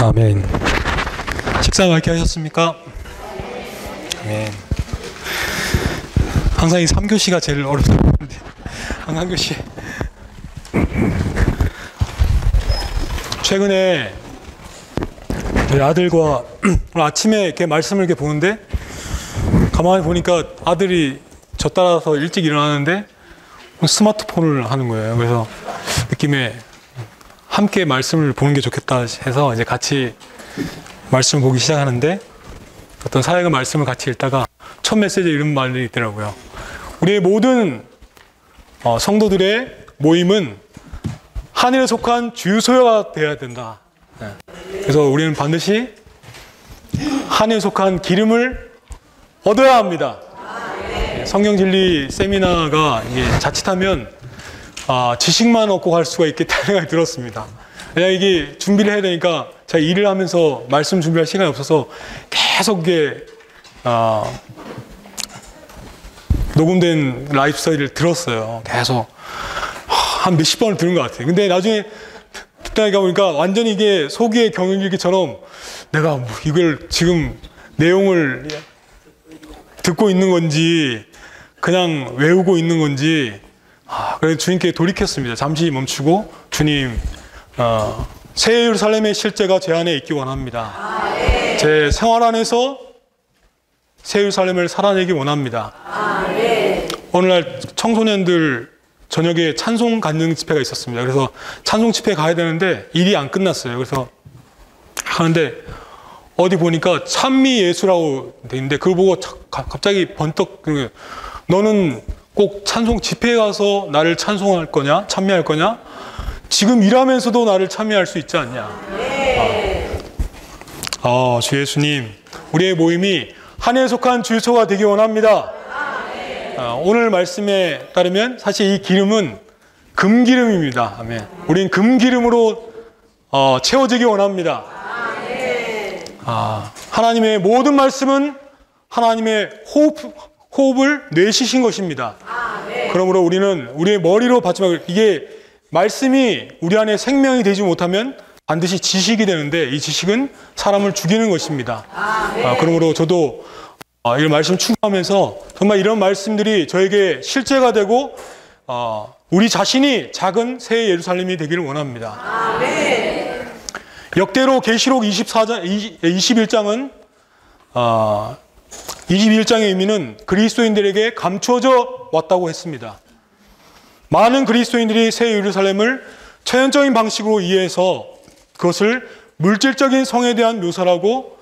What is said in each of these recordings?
아멘. 식사 맛있게 하셨습니까? 아멘. 항상 이 3교시가 제일 어렵던데. 3교시. 최근에 저희 아들과 오늘 아침에 이렇게 말씀을 이렇게 보는데 가만히 보니까 아들이 저 따라서 일찍 일어나는데 스마트폰을 하는 거예요. 그래서 느낌에 함께 말씀을 보는 게 좋겠다 해서 이제 같이 말씀을 보기 시작하는데 어떤 사역의 말씀을 같이 읽다가 첫 메시지에 이런 말이 있더라고요. 우리의 모든 성도들의 모임은 하늘에 속한 주소가 되어야 된다. 그래서 우리는 반드시 하늘에 속한 기름을 얻어야 합니다. 성경진리 세미나가 이게 자칫하면 지식만 얻고 갈 수가 있겠다는 생각이 들었습니다. 그냥 이게 준비를 해야 되니까 제가 일을 하면서 말씀 준비할 시간이 없어서 계속 이게 녹음된 라이브 스터디를 들었어요. 계속 한 몇십 번을 들은 것 같아요. 근데 나중에 듣다 보니까 완전히 이게 소기의 경영일기처럼 내가 뭐 이걸 지금 내용을 듣고 있는 건지 그냥 외우고 있는 건지 그래서 주님께 돌이켰습니다. 잠시 멈추고 주님 새 예루살렘의 실제가 제 안에 있기 원합니다. 제 생활 안에서 새 예루살렘을 살아내기 원합니다. 오늘날 청소년들 저녁에 찬송 간증 집회가 있었습니다. 그래서 찬송 집회 가야 되는데 일이 안 끝났어요. 그래서 하는데 어디 보니까 찬미 예수라고 돼 있는데 그걸 보고 갑자기 번떡 너는 꼭 찬송 집회에 가서 나를 찬송할 거냐? 찬미할 거냐? 지금 일하면서도 나를 찬미할 수 있지 않냐? 주 예수님, 우리의 모임이 하늘에 속한 주소가 되기 원합니다. 오늘 말씀에 따르면 사실 이 기름은 금기름입니다. 아멘. 우린 금기름으로 채워지기 원합니다. 하나님의 모든 말씀은 하나님의 호흡을 내쉬신 것입니다. 그러므로 우리는 우리의 머리로 받지 말고 이게 말씀이 우리 안에 생명이 되지 못하면 반드시 지식이 되는데 이 지식은 사람을 죽이는 것입니다. 그러므로 저도 이 말씀 추구하면서 정말 이런 말씀들이 저에게 실제가 되고 우리 자신이 작은 새 예루살렘이 되기를 원합니다. 역대로 계시록 21장은 21장의 의미는 그리스도인들에게 감추어져 왔다고 했습니다. 많은 그리스도인들이 새 예루살렘을 초연적인 방식으로 이해해서 그것을 물질적인 성에 대한 묘사라고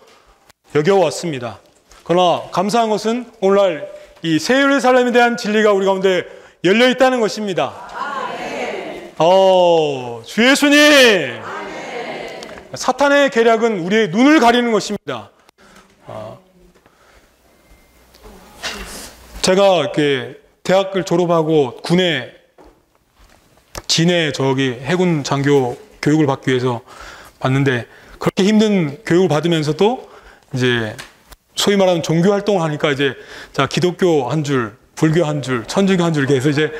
여겨왔습니다. 그러나 감사한 것은 오늘날 이 새 예루살렘에 대한 진리가 우리 가운데 열려 있다는 것입니다. 주 예수님! 사탄의 계략은 우리의 눈을 가리는 것입니다. 제가 이렇게 대학을 졸업하고 군에 진해 해군 장교 교육을 받기 위해서 봤는데 그렇게 힘든 교육을 받으면서도 이제 소위 말하는 종교 활동을 하니까 이제 자 기독교 한 줄, 불교 한 줄, 천주교 한 줄 이렇게 해서 이제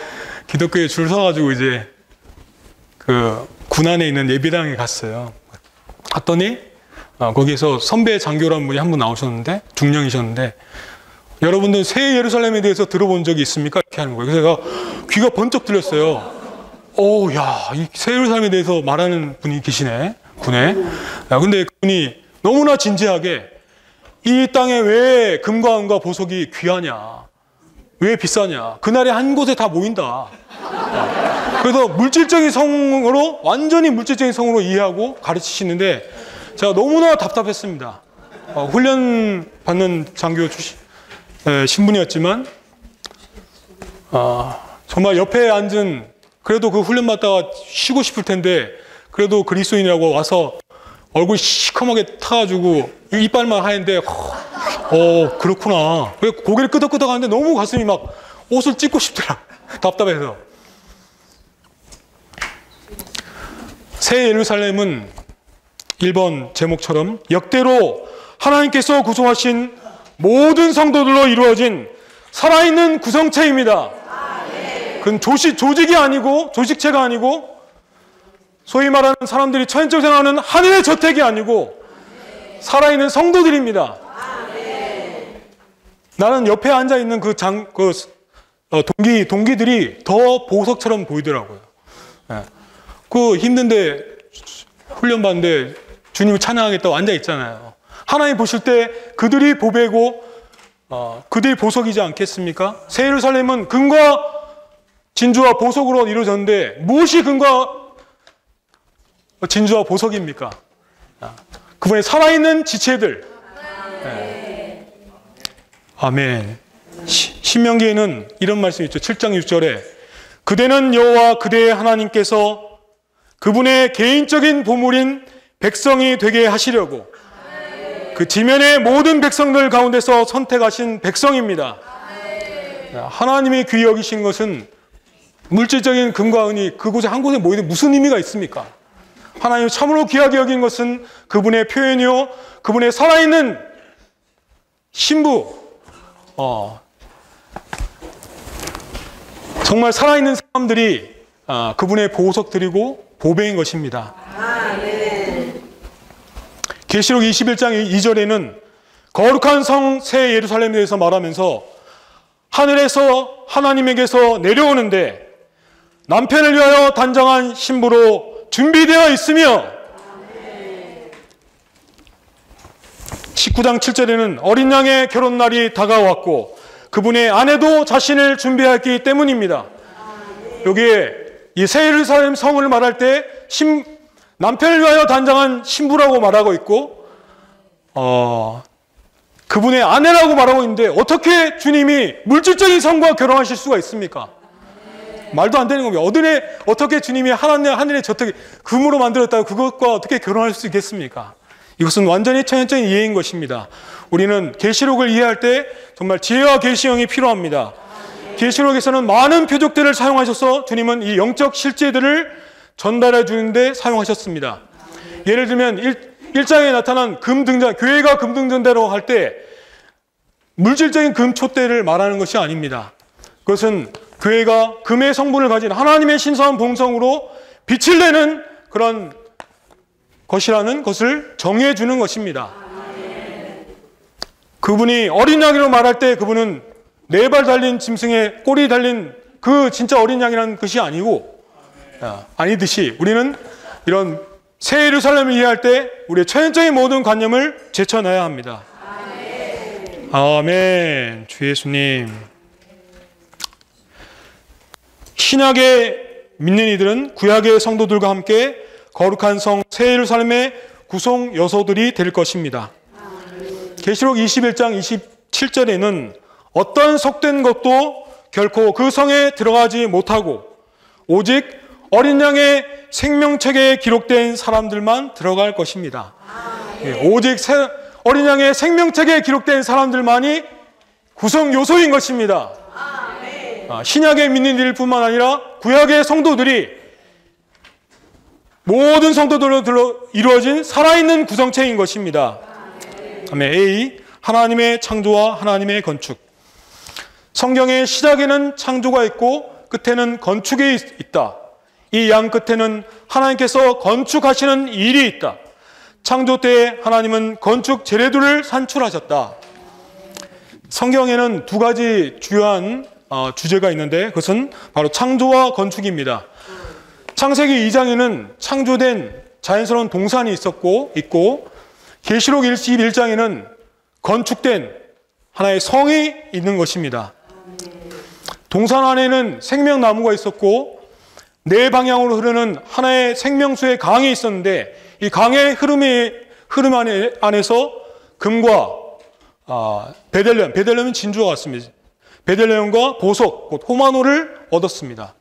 기독교에 줄 서가지고 이제 그 군 안에 있는 예배당에 갔어요. 갔더니 거기에서 선배 장교라는 분이 한 분 나오셨는데 중령이셨는데 여러분들 새 예루살렘에 대해서 들어본 적이 있습니까? 이렇게 하는 거예요. 그래서 제가 귀가 번쩍 들렸어요. 이 새 예루살렘에 대해서 말하는 분이 계시네, 군에. 근데 그분이 너무나 진지하게 이 땅에 왜 금과 은과 보석이 귀하냐? 왜 비싸냐? 그날에 한 곳에 다 모인다. 그래서 물질적인 성으로, 완전히 물질적인 성으로 이해하고 가르치시는데 제가 너무나 답답했습니다. 훈련 받는 장교 신분이었지만 정말 옆에 앉은 그래도 그 훈련 받다가 쉬고 싶을 텐데 그래도 그리스도인이라고 와서 얼굴 시커멓게 타가지고 이빨만 하얀데 그렇구나. 고개를 끄덕끄덕 하는데 너무 가슴이 막 옷을 찢고 싶더라. 답답해서. 새 예루살렘은 1번 제목처럼 역대로 하나님께서 구성하신 모든 성도들로 이루어진 살아있는 구성체입니다. 그건 조직이 아니고 조직체가 아니고 소위 말하는 사람들이 천연적 생각하는 하늘의 저택이 아니고 살아있는 성도들입니다. 나는 옆에 앉아있는 동기들이 더 보석처럼 보이더라고요. 그 힘든데 훈련받는데 주님을 찬양하겠다고 앉아있잖아요. 하나님 보실 때 그들이 보배고 그들이 보석이지 않겠습니까? 새 예루살렘은 금과 진주와 보석으로 이루어졌는데 무엇이 금과 진주와 보석입니까? 그분의 살아있는 지체들. 아멘. 신명기에는 이런 말씀이 있죠. 7장 6절에 그대는 여호와 그대의 하나님께서 그분의 개인적인 보물인 백성이 되게 하시려고 그 지면의 모든 백성들 가운데서 선택하신 백성입니다. 하나님이 귀히 여기신 것은 물질적인 금과 은이 그곳에 한 곳에 모이는 무슨 의미가 있습니까? 하나님이 참으로 귀하게 여긴 것은 그분의 표현이요 그분의 살아있는 신부, 정말 살아있는 사람들이 그분의 보석들이고 보배인 것입니다. 계시록 21장 2절에는 거룩한 성 새 예루살렘에 대해서 말하면서 하늘에서 하나님에게서 내려오는데 남편을 위하여 단장한 신부로 준비되어 있으며 19장 7절에는 어린 양의 결혼날이 다가왔고 그분의 아내도 자신을 준비했기 때문입니다. 여기에 이 새 예루살렘 성을 말할 때 남편을 위하여 단장한 신부라고 말하고 있고 그분의 아내라고 말하고 있는데 어떻게 주님이 물질적인 성과 결혼하실 수가 있습니까? 말도 안 되는 겁니다. 어떻게 주님이 하늘의 저택 금으로 만들었다고 그것과 어떻게 결혼할 수 있겠습니까? 이것은 완전히 천연적인 이해인 것입니다. 우리는 계시록을 이해할 때 정말 지혜와 계시형이 필요합니다. 계시록에서는 많은 표적들을 사용하셔서 주님은 이 영적 실제들을 전달해 주는데 사용하셨습니다. 예를 들면 1장에 나타난 금등잔, 교회가 금등잔대로 할 때 물질적인 금촛대를 말하는 것이 아닙니다. 그것은 교회가 금의 성분을 가진 하나님의 신성한 본성으로 빛을 내는 그런 것이라는 것을 정해 주는 것입니다. 그분이 어린 양이라고 말할 때 그분은 4발 달린 짐승의 꼬리 달린 그 진짜 어린 양이라는 것이 아니듯이 우리는 이런 새 예루살렘을 이해할 때 우리의 천연적인 모든 관념을 제쳐놔야 합니다. 아멘. 주 예수님. 신약의 믿는 이들은 구약의 성도들과 함께 거룩한 성 새 예루살렘의 구성 요소들이 될 것입니다. 계시록 21장 27절에는 어떤 속된 것도 결코 그 성에 들어가지 못하고 오직 어린 양의 생명책에 기록된 사람들만 들어갈 것입니다. 오직 어린 양의 생명책에 기록된 사람들만이 구성 요소인 것입니다. 신약의 믿는 이들 뿐만 아니라 구약의 성도들이 모든 성도들로 이루어진 살아있는 구성체인 것입니다. 아멘. A. 하나님의 창조와 하나님의 건축. 성경의 시작에는 창조가 있고 끝에는 건축이 있다. 이 양 끝에는 하나님께서 건축하시는 일이 있다. 창조 때에 하나님은 건축 재료들을 산출하셨다. 성경에는 2가지 주요한 주제가 있는데 그것은 바로 창조와 건축입니다. 창세기 2장에는 창조된 자연스러운 동산이 있고 계시록 21장에는 건축된 하나의 성이 있는 것입니다. 동산 안에는 생명나무가 있었고 4방향으로 흐르는 하나의 생명수의 강이 있었는데 이 강의 흐름 안에서 금과 베들레헴은 진주와 같습니다. 베들레헴과 보석, 곧 호마노를 얻었습니다.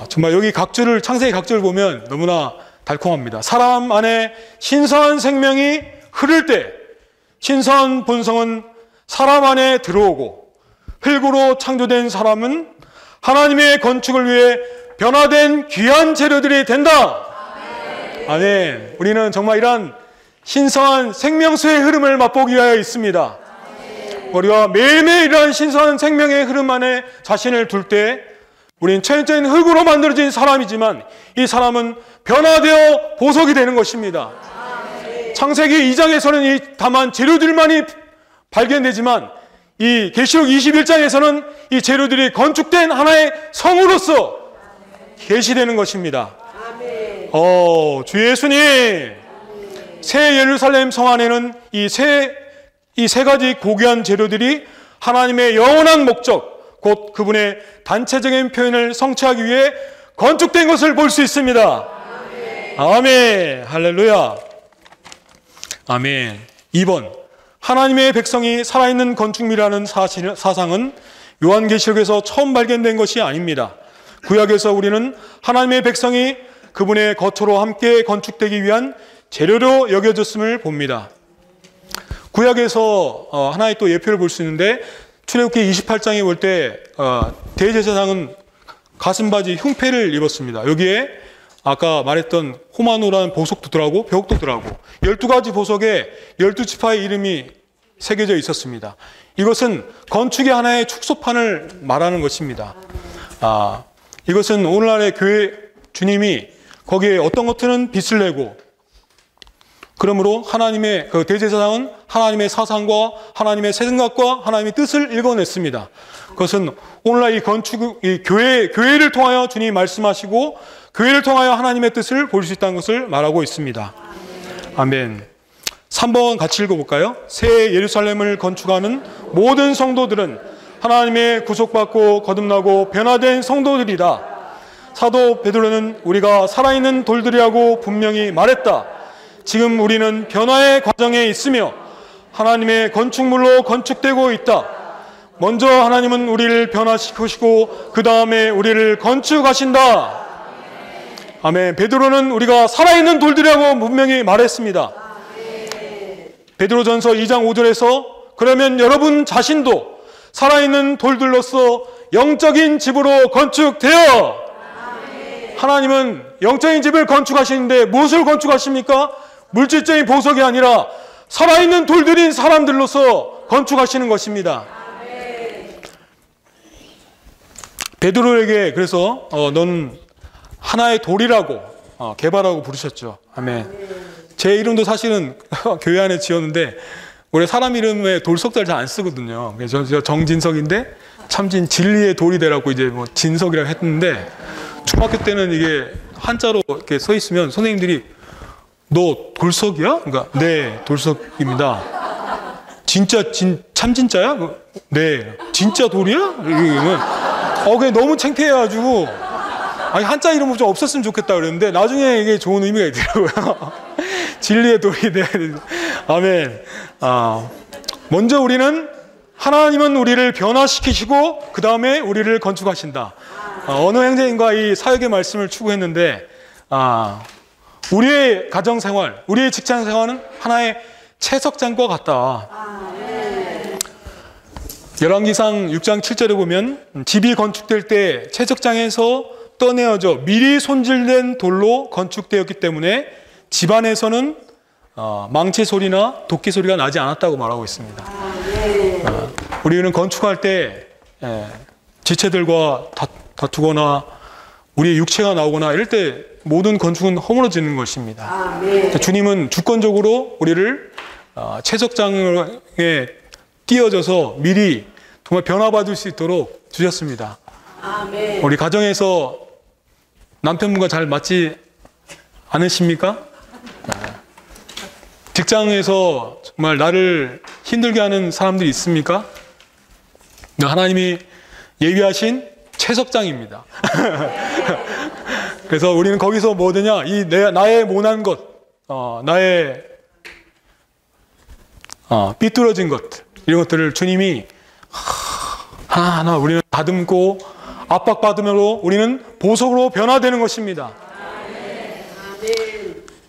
정말 여기 창세기 각주를 보면 너무나 달콤합니다. 사람 안에 신선한 생명이 흐를 때 신선한 본성은 사람 안에 들어오고 흙으로 창조된 사람은 하나님의 건축을 위해 변화된 귀한 재료들이 된다. 아멘. 우리는 정말 이러한 신선한 생명수의 흐름을 맛보기 위하여 있습니다. 우리가 매일매일 이러한 신선한 생명의 흐름 안에 자신을 둘 때 우리는 천연적인 흙으로 만들어진 사람이지만 이 사람은 변화되어 보석이 되는 것입니다. 창세기 2장에서는 다만 재료들만이 발견되지만 이 계시록 21장에서는 이 재료들이 건축된 하나의 성으로서 계시되는 것입니다. 주 예수님, 새 예루살렘 성 안에는 이 세 가지 고귀한 재료들이 하나님의 영원한 목적, 곧 그분의 단체적인 표현을 성취하기 위해 건축된 것을 볼 수 있습니다. 아멘. 할렐루야. 아멘. 2번, 하나님의 백성이 살아있는 건축물이라는 사상은 요한계시록에서 처음 발견된 것이 아닙니다. 구약에서 우리는 하나님의 백성이 그분의 거처로 함께 건축되기 위한 재료로 여겨졌음을 봅니다. 구약에서 하나의 또 예표를 볼 수 있는데, 출애굽기 28장에 볼 때 대제사장은 가슴바지 흉패를 입었습니다. 여기에 아까 말했던 호마노라는 보석도 들어가고 벽도 들어가고 12가지 보석에 12지파의 이름이 새겨져 있었습니다. 이것은 건축의 하나의 축소판을 말하는 것입니다. 이것은 오늘날의 교회 주님이 거기에 어떤 것들은 빚을 내고, 그러므로 하나님의 그 대제사장은 하나님의 사상과 하나님의 생각과 하나님의 뜻을 읽어냈습니다. 그것은 오늘날 이 교회를 통하여 주님이 말씀하시고 교회를 통하여 하나님의 뜻을 볼 수 있다는 것을 말하고 있습니다. 아멘. 3번 같이 읽어볼까요? 새 예루살렘을 건축하는 모든 성도들은 하나님의 구속받고 거듭나고 변화된 성도들이다. 사도 베드로는 우리가 살아있는 돌들이라고 분명히 말했다. 지금 우리는 변화의 과정에 있으며 하나님의 건축물로 건축되고 있다. 먼저 하나님은 우리를 변화시키시고 그 다음에 우리를 건축하신다. 아멘. 베드로는 우리가 살아있는 돌들이라고 분명히 말했습니다. 베드로전서 2장 5절에서 그러면 여러분 자신도 살아있는 돌들로서 영적인 집으로 건축되어, 하나님은 영적인 집을 건축하시는데 무엇을 건축하십니까? 물질적인 보석이 아니라 살아있는 돌들인 사람들로서 건축하시는 것입니다. 베드로에게 그래서 넌 하나의 돌이라고 개발하고 부르셨죠. 아멘. 제 이름도 사실은 교회 안에 지었는데 원래 사람 이름에 돌석자를 잘 안 쓰거든요. 그래서 저 정진석인데 참진 진리의 돌이 되라고 이제 뭐 진석이라고 했는데, 중학교 때는 이게 한자로 이렇게 서 있으면 선생님들이 너 돌석이야? 그러니까 네, 돌석입니다. 진짜 참진짜야? 네. 진짜 돌이야? 이러면 그게 너무 창피해가지고 아니 한자 이름은 좀 없었으면 좋겠다 그랬는데 나중에 이게 좋은 의미가 있더라고요. 진리의 돌이 돼야 돼. 아멘. 먼저 우리는 하나님은 우리를 변화시키시고 그 다음에 우리를 건축하신다. 어느 형제님과 이 사역의 말씀을 추구했는데, 우리의 가정생활, 우리의 직장생활은 하나의 채석장과 같다. 열왕기상 6장 7절에 보면 집이 건축될 때 채석장에서 떠내어져 미리 손질된 돌로 건축되었기 때문에 집안에서는 망치 소리나 도끼 소리가 나지 않았다고 말하고 있습니다. 우리는 건축할 때 지체들과 다투거나 우리의 육체가 나오거나 이럴 때 모든 건축은 허물어지는 것입니다. 주님은 주권적으로 우리를 채석장에 띄어져서 미리 정말 변화받을 수 있도록 주셨습니다. 우리 가정에서 남편분과 잘 맞지 않으십니까? 직장에서 정말 나를 힘들게 하는 사람들이 있습니까? 하나님이 예비하신 채석장입니다. 그래서 우리는 거기서 뭐 되냐? 나의 모난 것, 나의 삐뚤어진 것, 이런 것들을 주님이 하나하나 우리는 다듬고 압박받음으로 우리는 보석으로 변화되는 것입니다.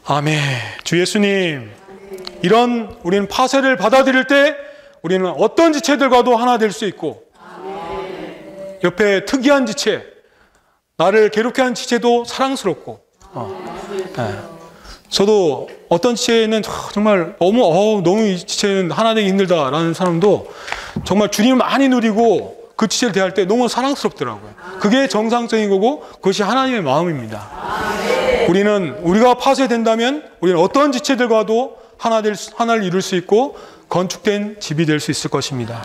아멘. 주 예수님, 이런 우리는 파쇄를 받아들일 때 우리는 어떤 지체들과도 하나 될 수 있고, 옆에 특이한 지체, 나를 괴롭게 하는 지체도 사랑스럽고, 저도 어떤 지체는 정말 너무 이 지체는 하나 되기 힘들다라는 사람도 정말 주님을 많이 누리고 그 지체를 대할 때 너무 사랑스럽더라고요. 그게 정상적인 거고 그것이 하나님의 마음입니다. 우리가 파쇄된다면 우리는 어떤 지체들과도 하나를 이룰 수 있고 건축된 집이 될 수 있을 것입니다.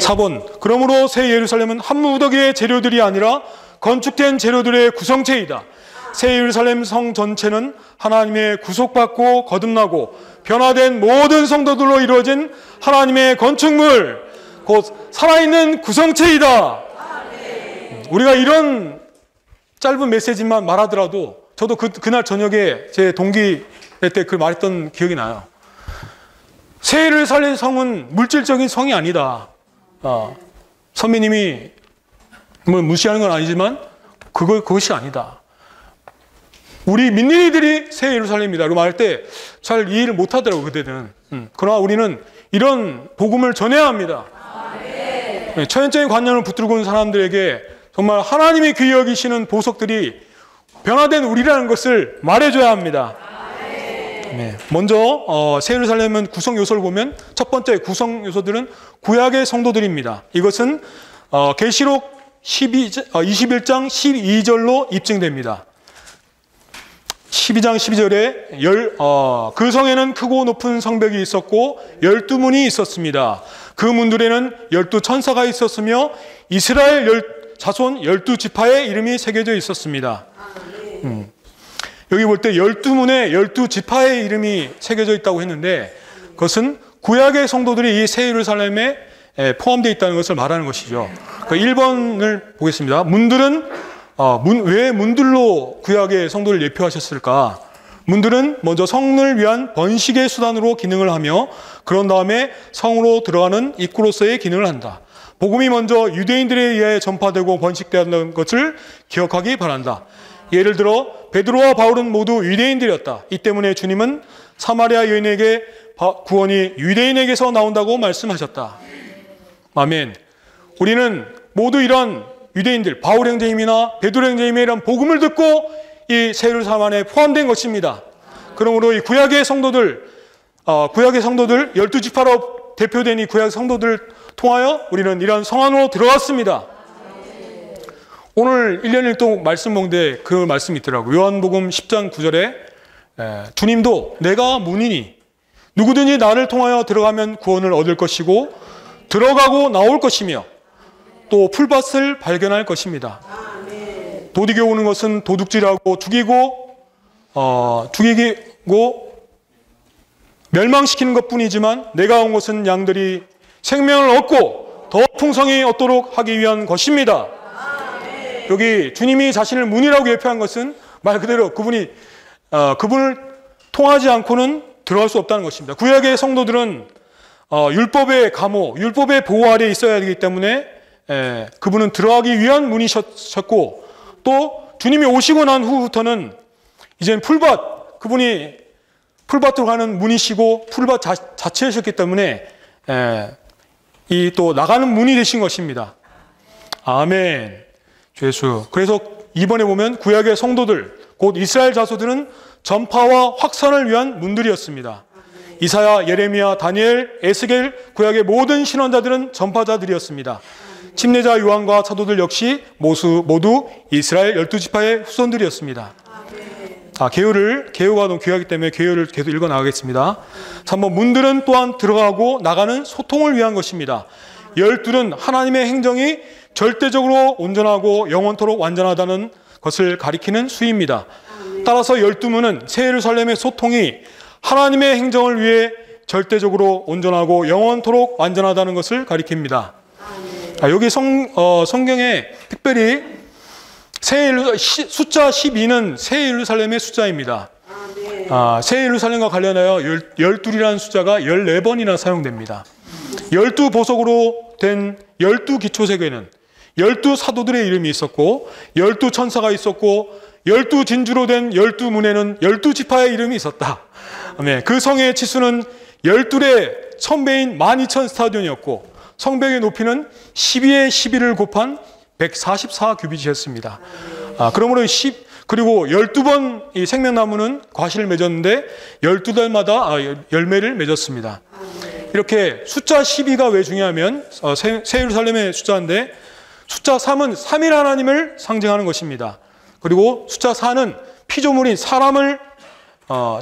4번, 그러므로 새 예루살렘은 한 무더기의 재료들이 아니라 건축된 재료들의 구성체이다. 새 예루살렘 성 전체는 하나님의 구속받고 거듭나고 변화된 모든 성도들로 이루어진 하나님의 건축물, 곧 살아있는 구성체이다. 우리가 이런 짧은 메시지만 말하더라도 저도 그날 저녁에 제 동기 때 그 말했던 기억이 나요. 새 예루살렘 성은 물질적인 성이 아니다. 선배님이 뭐 무시하는 건 아니지만 그것이 아니다. 우리 민니들이 새 예루살렘이다. 라고 말할 때 잘 이해를 못 하더라고요, 그때는. 그러나 우리는 이런 복음을 전해야 합니다. 초연적인 관념을 붙들고 온 사람들에게 정말 하나님이 귀히 여기시는 보석들이 변화된 우리라는 것을 말해줘야 합니다. 먼저 새 예루살렘은 구성 요소를 보면 첫 번째 구성 요소들은 구약의 성도들입니다. 이것은 계시록 21장 12절로 입증됩니다. 12장 12절에 그 성에는 크고 높은 성벽이 있었고 12문이 있었습니다. 그 문들에는 12천사가 있었으며 이스라엘 자손 12지파의 이름이 새겨져 있었습니다. 여기 볼 때 12문에 12지파의 이름이 새겨져 있다고 했는데 그것은 구약의 성도들이 이 새 예루살렘에 포함되어 있다는 것을 말하는 것이죠. 1번을 보겠습니다. 문들은 왜 문들로 구약의 성도를 예표하셨을까? 문들은 먼저 성을 위한 번식의 수단으로 기능을 하며 그런 다음에 성으로 들어가는 입구로서의 기능을 한다. 복음이 먼저 유대인들에 의해 전파되고 번식되는 것을 기억하기 바란다. 예를 들어 베드로와 바울은 모두 유대인들이었다. 이 때문에 주님은 사마리아 여인에게 구원이 유대인에게서 나온다고 말씀하셨다. 아멘. 우리는 모두 이런 유대인들, 바울 형제님이나 베드로 형제님의 이런 복음을 듣고 이 새 예루살렘 안에 포함된 것입니다. 그러므로 이 구약의 성도들 12지파로 대표된 이 구약 성도들을 통하여 우리는 이런 성 안으로 들어갔습니다. 오늘 1년 1동 말씀 봉대에 그 말씀이 있더라고요. 요한복음 10장 9절에 주님도 내가 문이니 누구든지 나를 통하여 들어가면 구원을 얻을 것이고 들어가고 나올 것이며 또 풀밭을 발견할 것입니다. 도둑이 오는 것은 도둑질하고 죽이고 멸망시키는 것뿐이지만 내가 온 것은 양들이 생명을 얻고 더 풍성히 얻도록 하기 위한 것입니다. 여기 주님이 자신을 문이라고 예표한 것은 말 그대로 그분을 통하지 않고는 들어갈 수 없다는 것입니다. 구약의 성도들은 율법의 감호, 율법의 보호 아래에 있어야 되기 때문에 그분은 들어가기 위한 문이셨고 또 주님이 오시고 난 후부터는 이제는 그분이 풀밭으로 가는 문이시고 풀밭 자체이셨기 때문에 이 또 나가는 문이 되신 것입니다. 아멘. 주 예수. 그래서 이번에 보면 구약의 성도들, 곧 이스라엘 자손들은 전파와 확산을 위한 문들이었습니다. 이사야, 예레미야, 다니엘, 에스겔, 구약의 모든 신원자들은 전파자들이었습니다. 침례자 요한과 사도들 역시 모두 이스라엘 12지파의 후손들이었습니다. 개요가 너무 귀하기 때문에 개요를 계속 읽어 나가겠습니다. 3번, 문들은 또한 들어가고 나가는 소통을 위한 것입니다. 12는 하나님의 행정이 절대적으로 온전하고 영원토록 완전하다는 것을 가리키는 수입니다. 따라서 12문은 새 예루살렘의 소통이 하나님의 행정을 위해 절대적으로 온전하고 영원토록 완전하다는 것을 가리킵니다. 여기 성경에 특별히 숫자 12는 새 예루살렘의 숫자입니다. 새 예루살렘과 관련하여 12이라는 숫자가 14번이나 사용됩니다. 12보석으로 된 12기초세계는 12사도들의 이름이 있었고 12천사가 있었고 12진주로 된 12문에는 12지파의 이름이 있었다. 그 성의 치수는 12의 1000배인 12,000스타디온이었고 성벽의 높이는 12의 11을 곱한 144규빗이었습니다. 그러므로 그리고 12번 이 생명나무는 과실을 맺었는데 12달마다 열매를 맺었습니다. 이렇게 숫자 12가 왜 중요하면 새 예루살렘의 숫자인데 숫자 3은 3일 하나님을 상징하는 것입니다. 그리고 숫자 4는 피조물인 사람을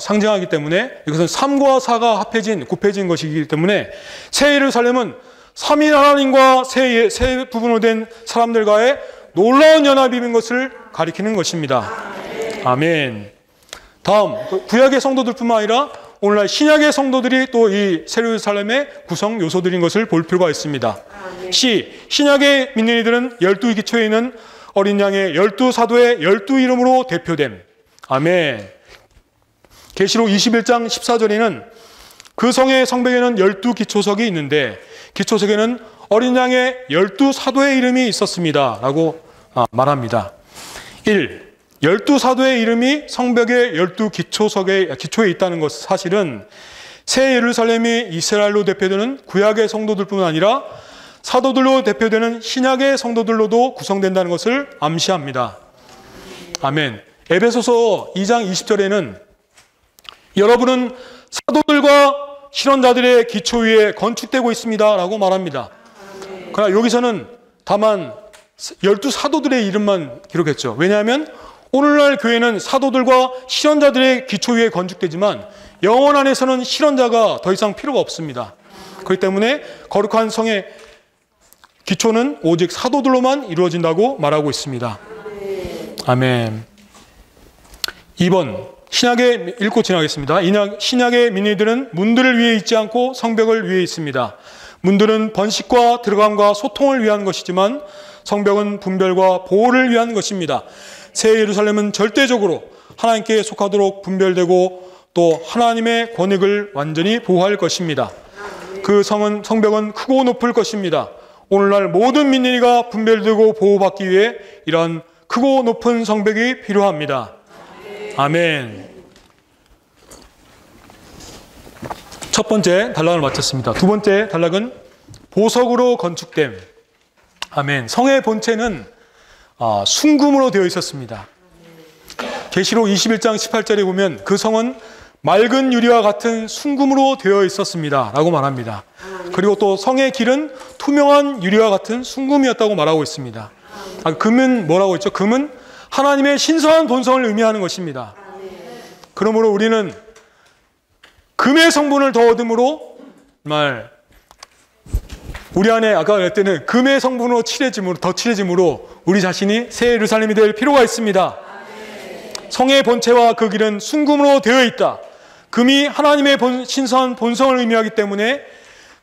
상징하기 때문에 이것은 3과 4가 곱해진 것이기 때문에 새 예루살렘은 3인 하나님과 새 부분으로 된 사람들과의 놀라운 연합인 것을 가리키는 것입니다. 아멘. 다음, 구약의 성도들뿐만 아니라 오늘날 신약의 성도들이 또 이 새 예루살렘의 구성 요소들인 것을 볼 필요가 있습니다. 신약의 믿는 이들은 12기초에 있는 어린 양의 12사도의 12이름으로 대표됨. 아멘. 계시록 21장 14절에는 그 성의 성벽에는 12기초석이 있는데 기초석에는 어린 양의 12사도의 이름이 있었습니다. 라고 말합니다. 12사도의 이름이 성벽의 12기초석의 기초에 있다는 것 사실은 새 예루살렘이 이스라엘로 대표되는 구약의 성도들뿐만 아니라 사도들로 대표되는 신약의 성도들로도 구성된다는 것을 암시합니다. 아멘. 에베소서 2장 20절에는 여러분은 사도들과 실언자들의 기초 위에 건축되고 있습니다. 라고 말합니다. 그러나 여기서는 다만 12사도들의 이름만 기록했죠. 왜냐하면 오늘날 교회는 사도들과 실언자들의 기초 위에 건축되지만 영혼 안에서는 실언자가 더 이상 필요가 없습니다. 그렇기 때문에 거룩한 성의 기초는 오직 사도들로만 이루어진다고 말하고 있습니다. 아멘. 2번 신약에 읽고 지나가겠습니다. 신약의 민의들은 문들을 위해 있지 않고 성벽을 위해 있습니다. 문들은 번식과 들어감과 소통을 위한 것이지만 성벽은 분별과 보호를 위한 것입니다. 새 예루살렘은 절대적으로 하나님께 속하도록 분별되고 또 하나님의 권익을 완전히 보호할 것입니다. 그 성벽은 크고 높을 것입니다. 오늘날 모든 민니가 분별되고 보호받기 위해 이러한 크고 높은 성벽이 필요합니다. 아멘. 첫 번째 단락을 마쳤습니다. 두 번째 단락은 보석으로 건축됨. 아멘. 성의 본체는 순금으로 되어 있었습니다. 계시록 21장 18절에 보면 그 성은 맑은 유리와 같은 순금으로 되어 있었습니다. 라고 말합니다. 그리고 또 성의 길은 투명한 유리와 같은 순금이었다고 말하고 있습니다. 금은 뭐라고 했죠? 금은 하나님의 신성한 본성을 의미하는 것입니다. 그러므로 우리는 금의 성분을 더 얻음으로 정말 우리 안에 아까 할 때는 금의 성분으로 더 칠해짐으로 우리 자신이 새 예루살렘이 될 필요가 있습니다. 성의 본체와 그 길은 순금으로 되어 있다. 금이 하나님의 신성한 본성을 의미하기 때문에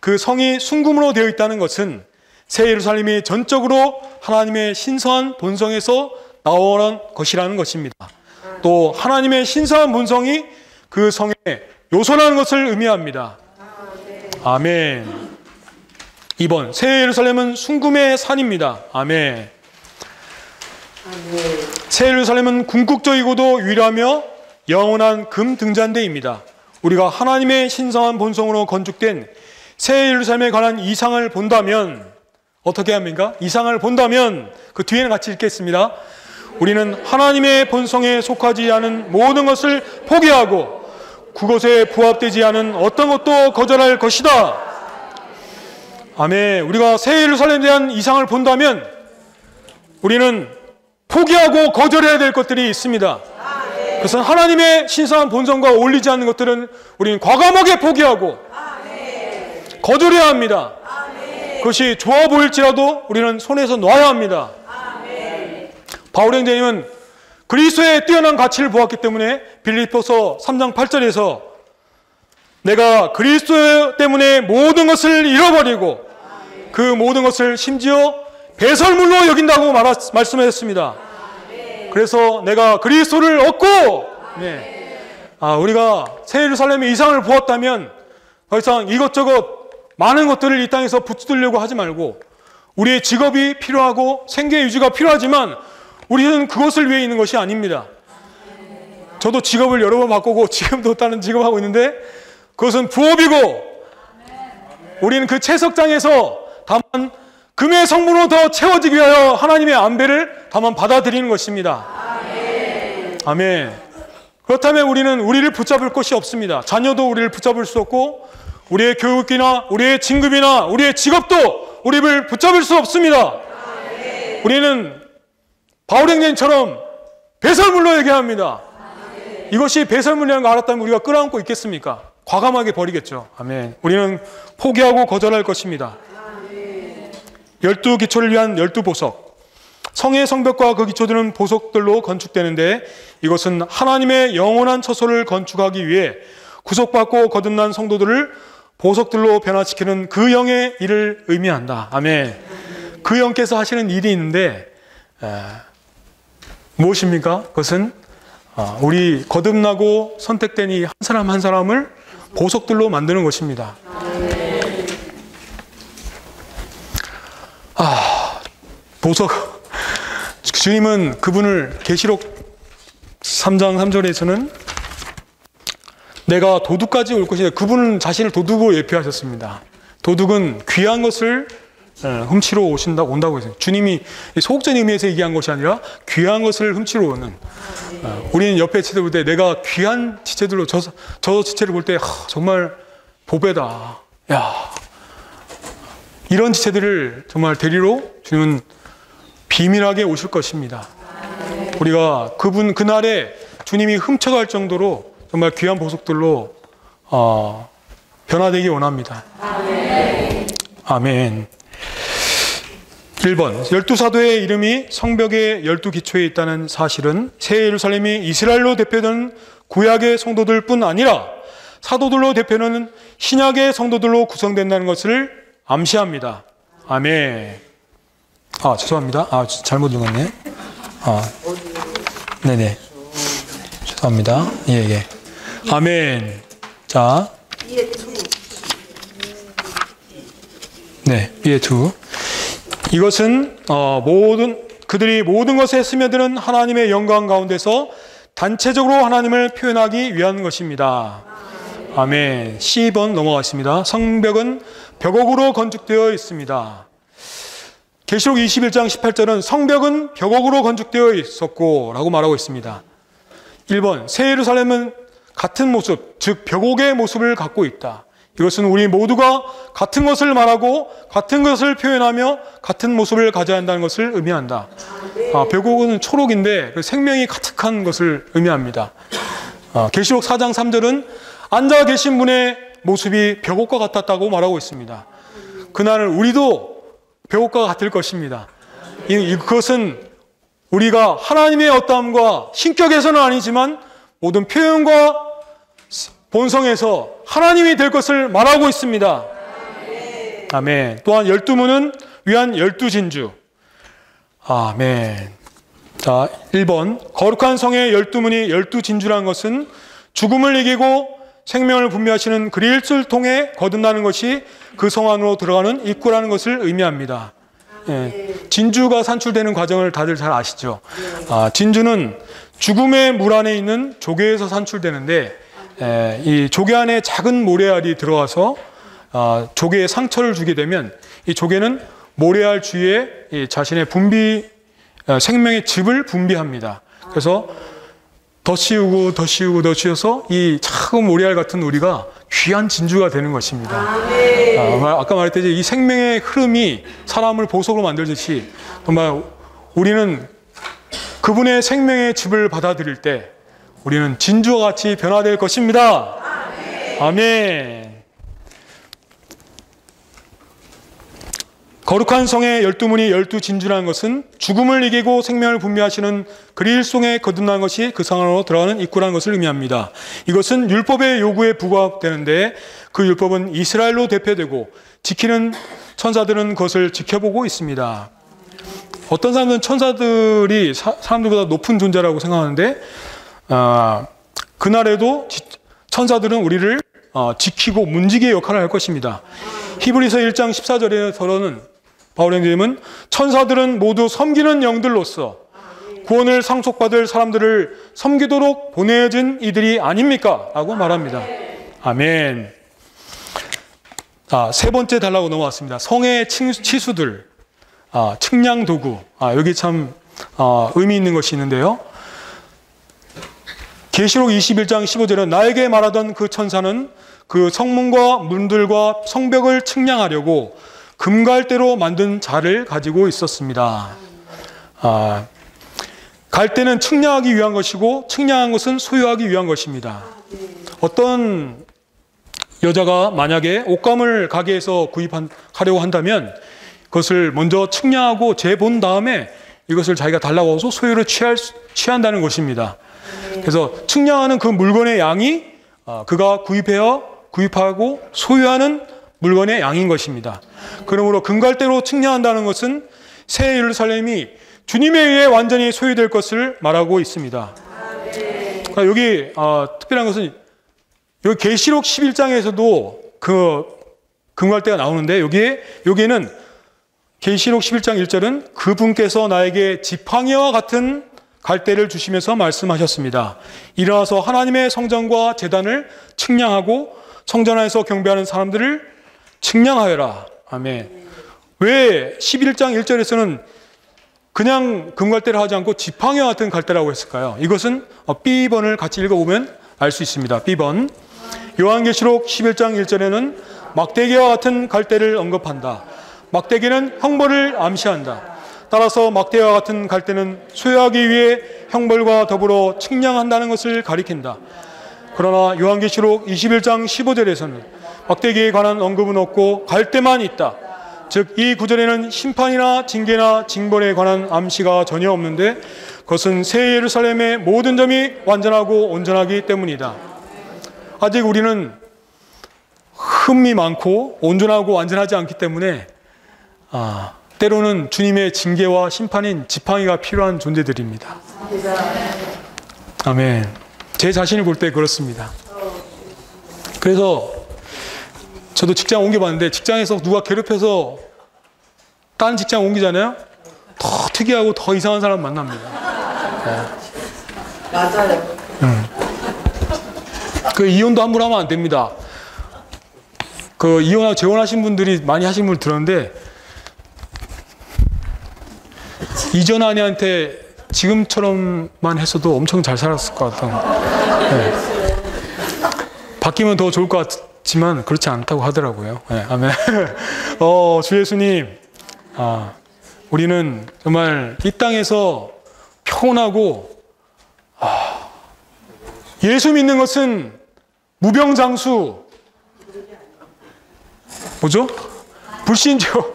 그 성이 순금으로 되어 있다는 것은 새 예루살렘이 전적으로 하나님의 신성한 본성에서 나오는 것이라는 것입니다. 또 하나님의 신성한 본성이 그 성의 요소라는 것을 의미합니다. 아멘. 2번, 새 예루살렘은 순금의 산입니다. 아멘. 새 예루살렘은 궁극적이고도 유일하며 영원한 금 등잔대입니다. 우리가 하나님의 신성한 본성으로 건축된 새 예루살렘에 관한 이상을 본다면 어떻게 합니까? 이상을 본다면 그 뒤에는 같이 읽겠습니다. 우리는 하나님의 본성에 속하지 않은 모든 것을 포기하고 그것에 부합되지 않은 어떤 것도 거절할 것이다. 아멘. 우리가 새 예루살렘에 대한 이상을 본다면 우리는 포기하고 거절해야 될 것들이 있습니다. 그것은 하나님의 신성한 본성과 어울리지 않는 것들은 우리는 과감하게 포기하고 거절해야 합니다. 그것이 좋아 보일지라도 우리는 손에서 놔야 합니다. 바울 형제님은 그리스도의 뛰어난 가치를 보았기 때문에 빌립보서 3장 8절에서 내가 그리스도 때문에 모든 것을 잃어버리고 그 모든 것을 심지어 배설물로 여긴다고 말씀하셨습니다. 그래서 내가 그리스도를 얻고 우리가 새 예루살렘의 이상을 보았다면 더 이상 이것저것 많은 것들을 이 땅에서 붙들려고 하지 말고 우리의 직업이 필요하고 생계 유지가 필요하지만 우리는 그것을 위해 있는 것이 아닙니다. 저도 직업을 여러 번 바꾸고 지금도 다른 직업하고 있는데 그것은 부업이고 우리는 그 채석장에서 다만 금의 성분으로 더 채워지기 위하여 하나님의 안배를 다만 받아들이는 것입니다. 아멘. 그렇다면 우리는 우리를 붙잡을 것이 없습니다. 자녀도 우리를 붙잡을 수 없고 우리의 교육이나 우리의 진급이나 우리의 직업도 우리를 붙잡을 수 없습니다. 우리는 바울행전처럼 배설물로 얘기합니다. 이것이 배설물이라는 걸 알았다면 우리가 끌어안고 있겠습니까? 과감하게 버리겠죠. 아멘. 우리는 포기하고 거절할 것입니다. 12기초를 위한 12보석. 성의 성벽과 그 기초들은 보석들로 건축되는데 이것은 하나님의 영원한 처소를 건축하기 위해 구속받고 거듭난 성도들을 보석들로 변화시키는 그 영의 일을 의미한다. 아멘. 그 영께서 하시는 일이 있는데 무엇입니까? 그것은 우리 거듭나고 선택된 이 한 사람 한 사람을 보석들로 만드는 것입니다. 보석. 주님은 그분을 계시록 3장 3절에서는 내가 도둑까지 올 것이다. 그분은 자신을 도둑으로 예표하셨습니다. 도둑은 귀한 것을 훔치러 온다고 했어요. 주님이 소극적인 의미에서 얘기한 것이 아니라 귀한 것을 훔치러 오는. 우리는 옆에 지체들 볼 때 내가 귀한 지체들로 저 지체를 볼 때 정말 보배다. 야, 이런 지체들을 정말 데리러 주님은 비밀하게 오실 것입니다. 우리가 그날에 주님이 훔쳐갈 정도로 정말 귀한 보석들로 변화되기 원합니다. 아멘. 1번, 12사도의 이름이 성벽의 12기초에 있다는 사실은 새 예루살렘이 이스라엘로 대표되는 구약의 성도들 뿐 아니라 사도들로 대표되는 신약의 성도들로 구성된다는 것을 암시합니다. 아멘. 죄송합니다. 잘못 읽었네. 네네. 죄송합니다. 예. 아멘. 자. 네, 비에투. 이것은 그들이 모든 것에 스며드는 하나님의 영광 가운데서 단체적으로 하나님을 표현하기 위한 것입니다. 아멘. 10번 넘어가겠습니다. 성벽은 벽옥으로 건축되어 있습니다. 계시록 21장 18절은 성벽은 벽옥으로 건축되어 있었고 라고 말하고 있습니다. 1번, 새 예루살렘은 같은 모습, 즉 벽옥의 모습을 갖고 있다. 이것은 우리 모두가 같은 것을 말하고 같은 것을 표현하며 같은 모습을 가져야 한다는 것을 의미한다. 벽옥은 초록인데 생명이 가득한 것을 의미합니다. 계시록 4장 3절은 앉아 계신 분의 모습이 벽옥과 같았다고 말하고 있습니다. 그날은 우리도 벽옥과 같을 것입니다. 그것은 우리가 하나님의 어떠함과 신격에서는 아니지만 모든 표현과 본성에서 하나님이 될 것을 말하고 있습니다. 아멘. 또한 12문은 위한 12진주. 아멘. 자, 1번. 거룩한 성의 12문이 12진주라는 것은 죽음을 이기고 생명을 분배하시는 그리스도를 통해 거듭나는 것이 그 성 안으로 들어가는 입구라는 것을 의미합니다. 예. 진주가 산출되는 과정을 다들 잘 아시죠? 진주는 죽음의 물 안에 있는 조개에서 산출되는데 이 조개 안에 작은 모래알이 들어가서 조개에 상처를 주게 되면 이 조개는 모래알 주위에 자신의 생명의 즙을 분비합니다. 그래서 더 씌우고 더 씌우고 더 씌워서 이 작은 모래알 같은 우리가 귀한 진주가 되는 것입니다. 아까 말했듯이 이 생명의 흐름이 사람을 보석으로 만들듯이 정말 우리는 그분의 생명의 즙을 받아들일 때 우리는 진주와 같이 변화될 것입니다. 아멘. 거룩한 성의 12문이 12진주라는 것은 죽음을 이기고 생명을 분배하시는 그리스도에 거듭난 것이 그 성 안으로 들어가는 입구라는 것을 의미합니다. 이것은 율법의 요구에 부합되는데 그 율법은 이스라엘로 대표되고 지키는 천사들은 그것을 지켜보고 있습니다. 어떤 사람들은 천사들이 사람들보다 높은 존재라고 생각하는데 그날에도 천사들은 우리를 지키고 문지기의 역할을 할 것입니다. 히브리서 1장 14절에서는 바울행님은 천사들은 모두 섬기는 영들로서 구원을 상속받을 사람들을 섬기도록 보내진 이들이 아닙니까? 라고 말합니다. 아멘. 세 번째 달라고 넘어왔습니다. 성의 치수들, 측량 도구. 여기 참 의미 있는 것이 있는데요. 계시록 21장 15절은 나에게 말하던 그 천사는 그 성문과 문들과 성벽을 측량하려고 금갈대로 만든 자를 가지고 있었습니다. 갈대는 측량하기 위한 것이고 측량한 것은 소유하기 위한 것입니다. 어떤 여자가 만약에 옷감을 가게에서 구입하려고 한다면 그것을 먼저 측량하고 재본 다음에 이것을 자기가 달라고 해서 소유를 취한다는 것입니다. 그래서 측량하는 그 물건의 양이 그가 구입하고 소유하는 물건의 양인 것입니다. 그러므로 금갈대로 측량한다는 것은 새 예루살렘이 주님에 의해 완전히 소유될 것을 말하고 있습니다. 그러니까 여기 특별한 것은 여기 계시록 11장에서도 그 금갈대가 나오는데 여기에는 계시록 11장 1절은 그분께서 나에게 지팡이와 같은 갈대를 주시면서 말씀하셨습니다. 일어나서 하나님의 성전과 제단을 측량하고 성전 안에서 경배하는 사람들을 측량하여라. 아멘. 왜 11장 1절에서는 그냥 금갈대를 하지 않고 지팡이와 같은 갈대라고 했을까요? 이것은 B번을 같이 읽어보면 알 수 있습니다. B번. 요한계시록 11장 1절에는 막대기와 같은 갈대를 언급한다. 막대기는 형벌을 암시한다. 따라서 막대기와 같은 갈대는 소유하기 위해 형벌과 더불어 측량한다는 것을 가리킨다. 그러나 요한계시록 21장 15절에서는 막대기에 관한 언급은 없고 갈대만 있다. 즉 이 구절에는 심판이나 징계나 징벌에 관한 암시가 전혀 없는데 그것은 새 예루살렘의 모든 점이 완전하고 온전하기 때문이다. 아직 우리는 흠이 많고 온전하고 완전하지 않기 때문에 때로는 주님의 징계와 심판인 지팡이가 필요한 존재들입니다. 아멘. 제 자신을 볼 때 그렇습니다. 그래서 저도 직장 옮겨봤는데 직장에서 누가 괴롭혀서 다른 직장 옮기잖아요. 더 특이하고 더 이상한 사람 만납니다. 네. 맞아요. 그 이혼도 함부로 하면 안 됩니다. 그 이혼하고 재혼하신 분들이 많이 하신 분 들었는데 이전 아내한테 지금처럼만 했어도 엄청 잘 살았을 것 같아요. 네. 바뀌면 더 좋을 것 같지만 그렇지 않다고 하더라고요. 네, 아멘. 주 예수님, 우리는 정말 이 땅에서 평온하고 예수 믿는 것은 무병장수, 뭐죠? 불신조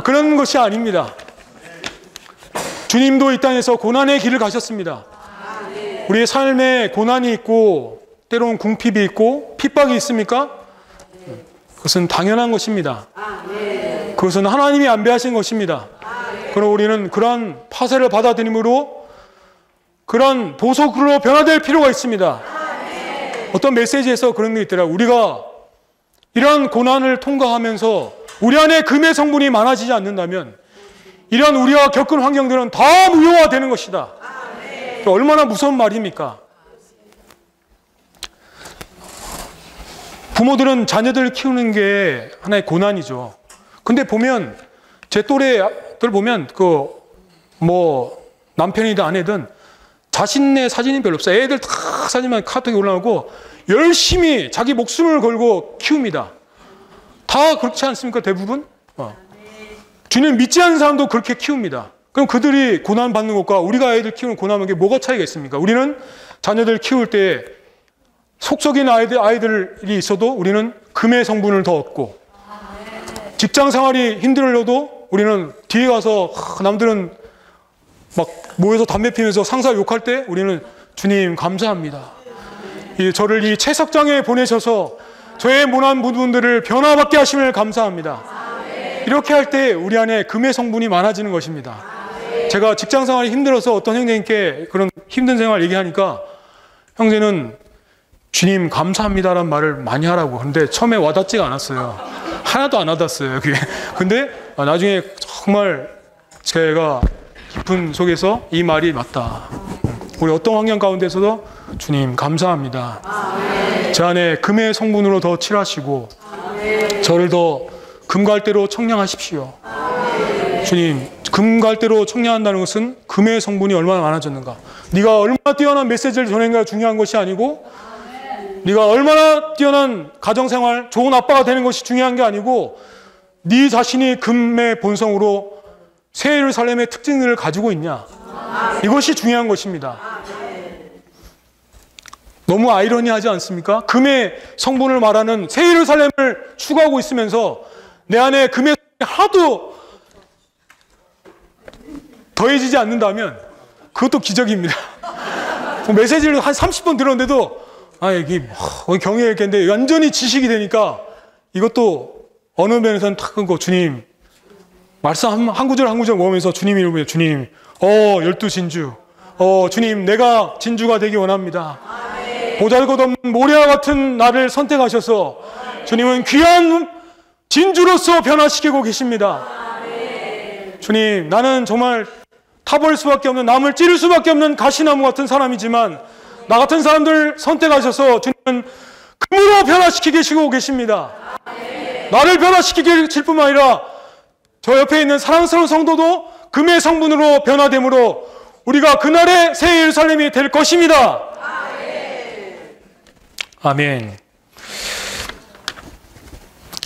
그런 것이 아닙니다. 주님도 이 땅에서 고난의 길을 가셨습니다. 우리의 삶에 고난이 있고 때로는 궁핍이 있고 핍박이 있습니까? 그것은 당연한 것입니다. 그것은 하나님이 안배하신 것입니다. 그럼 우리는 그러한 파쇄를 받아들임으로 그런 보석으로 변화될 필요가 있습니다. 어떤 메시지에서 그런 게 있더라고요. 우리가 이러한 고난을 통과하면서 우리 안에 금의 성분이 많아지지 않는다면 이러한 우리가 겪은 환경들은 다 무효화되는 것이다. 얼마나 무서운 말입니까? 부모들은 자녀들을 키우는 게 하나의 고난이죠. 근데 보면 제 또래들 보면 남편이든 아내든 자신의 사진이 별로 없어요. 애들 다 사진만 카톡에 올라오고 열심히 자기 목숨을 걸고 키웁니다. 다 그렇지 않습니까? 대부분? 주님 믿지 않는 사람도 그렇게 키웁니다. 그럼 그들이 고난받는 것과 우리가 아이들 키우는 고난하는 게 뭐가 차이가 있습니까? 우리는 자녀들 키울 때 속썩인 아이들이 있어도 우리는 금의 성분을 더 얻고 직장 생활이 힘들어도 우리는 뒤에 가서 남들은 막 모여서 담배 피면서 상사 욕할 때 우리는 주님 감사합니다. 저를 이 채석장에 보내셔서 저의 모난 부분들을 변화받게 하심을 감사합니다. 이렇게 할 때 우리 안에 금의 성분이 많아지는 것입니다. 제가 직장 생활이 힘들어서 어떤 형제님께 그런 힘든 생활 얘기하니까 형제는 주님 감사합니다라는 말을 많이 하라고. 근데 처음에 와닿지가 않았어요. 하나도 안 와닿았어요. 그게. 근데 나중에 정말 제가 깊은 속에서 이 말이 맞다. 우리 어떤 환경 가운데서도 주님 감사합니다. 제 안에 금의 성분으로 더 칠하시고 저를 더 금갈대로 청량하십시오. 주님, 금갈대로 청량한다는 것은 금의 성분이 얼마나 많아졌는가. 네가 얼마나 뛰어난 메시지를 전했는가 중요한 것이 아니고 네가 얼마나 뛰어난 가정생활, 좋은 아빠가 되는 것이 중요한 게 아니고 네 자신이 금의 본성으로 새 예루살렘의 특징들을 가지고 있냐. 이것이 중요한 것입니다. 너무 아이러니하지 않습니까? 금의 성분을 말하는 새 예루살렘을 추구하고 있으면서 내 안에 금의 하도 더해지지 않는다면 그것도 기적입니다. 메시지를 한 30번 들었는데도 이게 경외했겠는데 완전히 지식이 되니까 이것도 어느 면에서는 탁 끊고 주님 말씀 한 구절 한 구절 모으면서 주님 이름으로 주님 12진주 주님 내가 진주가 되기 원합니다. 보잘것없는 모래와 같은 나를 선택하셔서 주님은 귀한 진주로서 변화시키고 계십니다. 주님 나는 정말 타버릴 수밖에 없는 남을 찌를 수밖에 없는 가시나무 같은 사람이지만 나 같은 사람들 선택하셔서 주님은 금으로 변화시키고 계십니다. 나를 변화시키실 뿐만 아니라 저 옆에 있는 사랑스러운 성도도 금의 성분으로 변화됨으로 우리가 그날의 새 예루살렘이 될 것입니다. 아멘.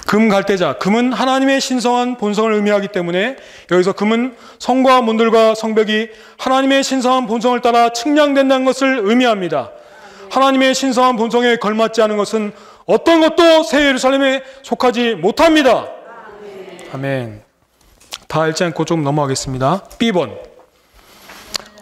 금 갈대자, 금은 하나님의 신성한 본성을 의미하기 때문에 여기서 금은 성과 문들과 성벽이 하나님의 신성한 본성을 따라 측량된다는 것을 의미합니다. 하나님의 신성한 본성에 걸맞지 않은 것은 어떤 것도 새 예루살렘에 속하지 못합니다. 아멘. 다 읽지 않고 좀 넘어가겠습니다. B번.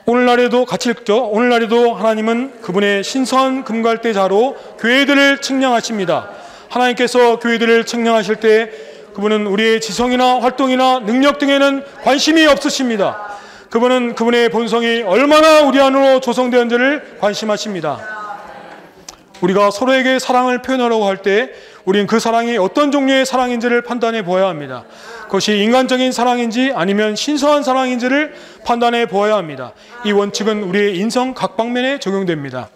오늘날에도 같이 읽죠. 오늘날에도 하나님은 그분의 신성한 금갈대자로 교회들을 측량하십니다. 하나님께서 교회들을 측량하실 때 그분은 우리의 지성이나 활동이나 능력 등에는 관심이 없으십니다. 그분은 그분의 본성이 얼마나 우리 안으로 조성되었는지를 관심하십니다. 우리가 서로에게 사랑을 표현하려고 할 때 우리는 그 사랑이 어떤 종류의 사랑인지를 판단해 보아야 합니다. 그것이 인간적인 사랑인지 아니면 신성한 사랑인지를 판단해 보아야 합니다. 이 원칙은 우리의 인성 각 방면에 적용됩니다.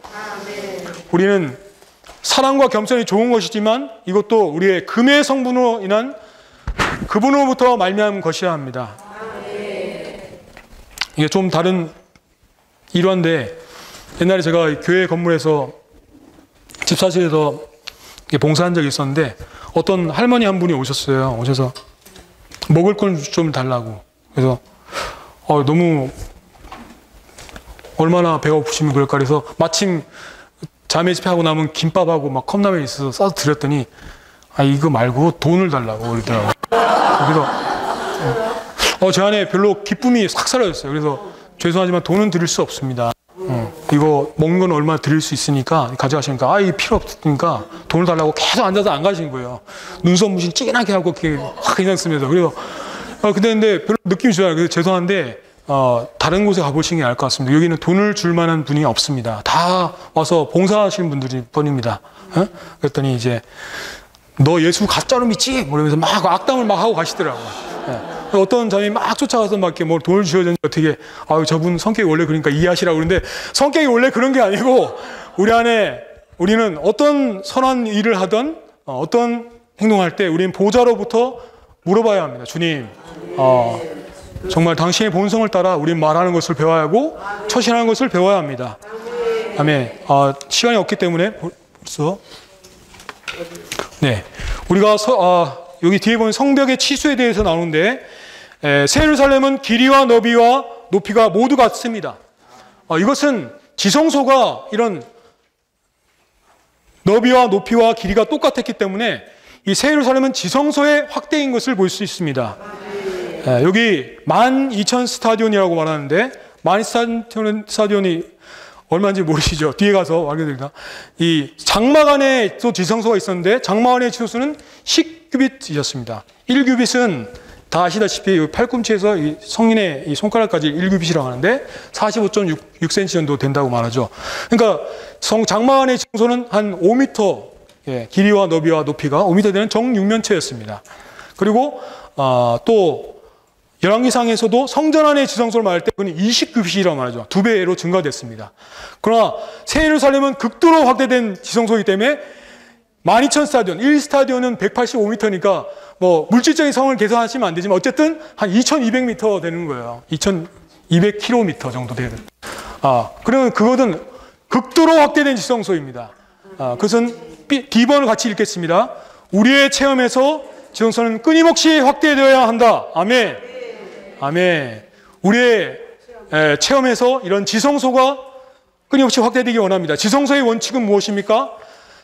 우리는 사랑과 겸손이 좋은 것이지만 이것도 우리의 금의 성분으로 인한 그분으로부터 말미암은 것이어야 합니다. 이게 좀 다른 일화인데 옛날에 제가 교회 건물에서 집사실에서 봉사한 적이 있었는데 어떤 할머니 한 분이 오셨어요. 오셔서 먹을 걸 좀 달라고. 그래서 너무 얼마나 배가 고프시면 그럴까 그래서 마침 자매 집회하고 남은 김밥하고 막 컵라면이 있어서 싸서 드렸더니 이거 말고 돈을 달라고 그러더라고요. 그래서 제 안에 별로 기쁨이 싹 사라졌어요. 그래서 죄송하지만 돈은 드릴 수 없습니다. 이거 먹는 건 얼마 드릴 수 있으니까 가져가시니까 이게 필요 없으니까 돈을 달라고 계속 앉아서 안 가시는 거예요. 눈썹 무신 찌근하게 하고 확 인상 쓰면서. 그래서 근데 별로 느낌이 좋아요. 그래서 죄송한데 다른 곳에 가보시는 게 나을 것 같습니다. 여기는 돈을 줄 만한 분이 없습니다. 다 와서 봉사하시는 분들이 뿐입니다. 그랬더니 이제 너 예수 가짜로 믿지? 그러면서 막 악담을 막 하고 가시더라고요. 어떤 자매이 막 쫓아가서 막 이렇게 뭐 돈을 주셔야 어떻게 저분 성격이 원래 그러니까 이해하시라고 그러는데 성격이 원래 그런 게 아니고 우리 안에 우리는 어떤 선한 일을 하든 어떤 행동할 때 우리는 보좌로부터 물어봐야 합니다. 주님 정말 당신의 본성을 따라 우리는 말하는 것을 배워야 하고 처신하는 것을 배워야 합니다. 아멘. 시간이 없기 때문에 벌써 우리가 여기 뒤에 보면 성벽의 치수에 대해서 나오는데 새 예루살렘은 길이와 너비와 높이가 모두 같습니다. 이것은 지성소가 이런 너비와 높이와 길이가 똑같았기 때문에 이 새 예루살렘은 지성소의 확대인 것을 볼 수 있습니다. 여기 12,000 스타디온이라고 말하는데 12,000 스타디온이 얼마인지 모르시죠? 뒤에 가서 알게 됩니다. 이 장막 안에 또 지성소가 있었는데 장막 안의 지성소는 10규빗이었습니다. 1규빗은 다 아시다시피 팔꿈치에서 이 성인의 이 손가락까지 1규빗이라고 하는데 45.6cm 정도 된다고 말하죠. 그러니까 장막 안의 지성소는 한 5m 길이와 너비와 높이가 5m 되는 정육면체였습니다. 그리고 또 열왕기상에서도 성전 안의 지성소를 말할 때 그는 20규빗이라고 말하죠. 2배로 증가됐습니다. 그러나 새 예루살렘은 극도로 확대된 지성소이기 때문에 12,000 스타디온, 1스타디온은 185m니까 뭐 물질적인 성을 계산하시면 안 되지만 어쨌든 한 2,200m 되는 거예요. 2,200km 정도 되는. 그러면 그것은 극도로 확대된 지성소입니다. 그것은 D번을 같이 읽겠습니다. 우리의 체험에서 지성소는 끊임없이 확대되어야 한다. 아멘. 아멘. 우리의 체험에서 이런 지성소가 끊임없이 확대되기 원합니다. 지성소의 원칙은 무엇입니까?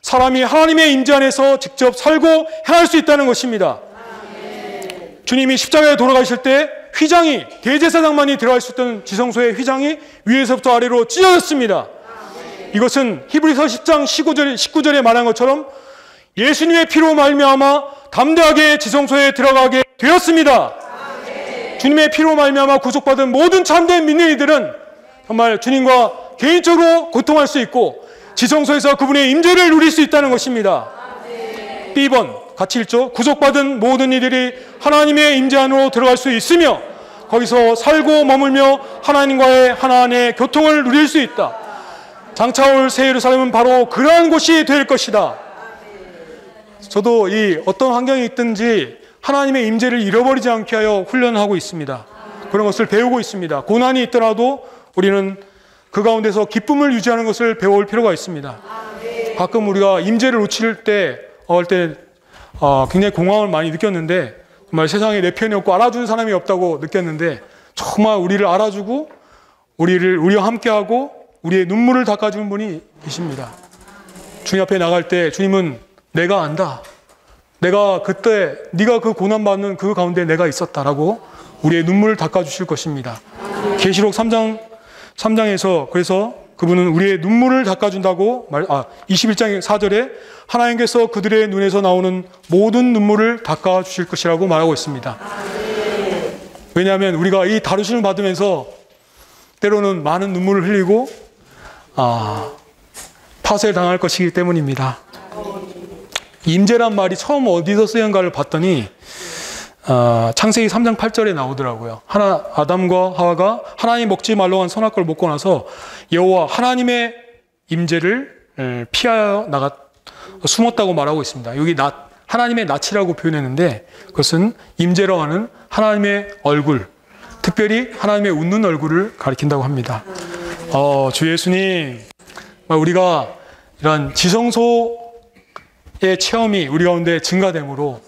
사람이 하나님의 임재 안에서 직접 살고 행할 수 있다는 것입니다. 주님이 십자가에 돌아가실 때 휘장이, 대제사장만이 들어갈 수 있던 지성소의 휘장이 위에서부터 아래로 찢어졌습니다. 이것은 히브리서 10장 19절에 말한 것처럼 예수님의 피로 말미암아 담대하게 지성소에 들어가게 되었습니다. 주님의 피로 말미암아 구속받은 모든 참된 믿는 이들은 정말 주님과 개인적으로 고통할 수 있고 지성소에서 그분의 임재를 누릴 수 있다는 것입니다. B번 같이 읽죠. 구속받은 모든 이들이 하나님의 임재 안으로 들어갈 수 있으며 거기서 살고 머물며 하나님과의 하나님의 교통을 누릴 수 있다. 장차 올 새 예루살렘은 바로 그러한 곳이 될 것이다. 저도 이 어떤 환경이 있든지 하나님의 임재를 잃어버리지 않게 하여 훈련하고 있습니다. 그런 것을 배우고 있습니다. 고난이 있더라도 우리는 그 가운데서 기쁨을 유지하는 것을 배울 필요가 있습니다. 가끔 우리가 임재를 놓칠 때 굉장히 공허함을 많이 느꼈는데 정말 세상에 내 편이 없고 알아주는 사람이 없다고 느꼈는데 정말 우리를 알아주고 우리와 함께하고 우리의 눈물을 닦아주는 분이 계십니다. 주님 앞에 나갈 때 주님은 내가 안다. 내가 그때 네가 그 고난받는 그 가운데 내가 있었다라고 우리의 눈물을 닦아주실 것입니다. 계시록 3장에서 그래서 그분은 우리의 눈물을 닦아준다고 21장 4절에 하나님께서 그들의 눈에서 나오는 모든 눈물을 닦아주실 것이라고 말하고 있습니다. 왜냐하면 우리가 이 다루심을 받으면서 때로는 많은 눈물을 흘리고 파쇄를 당할 것이기 때문입니다. 임재란 말이 처음 어디서 쓰였는가를 봤더니 창세기 3장 8절에 나오더라고요. 아담과 하와가 하나님 먹지 말라고 한 선악과를 먹고 나서 여호와 하나님의 임재를 피하여 숨었다고 말하고 있습니다. 여기 하나님의 낯이라고 표현했는데 그것은 임재라고 하는 하나님의 얼굴, 특별히 하나님의 웃는 얼굴을 가리킨다고 합니다. 주 예수님, 우리가 이런 지성소의 체험이 우리 가운데 증가되므로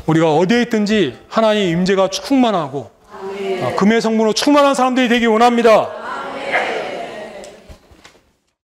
우리가 어디에 있든지 하나님의 임재가 충만하고 금의 성분으로 충만한 사람들이 되기 원합니다.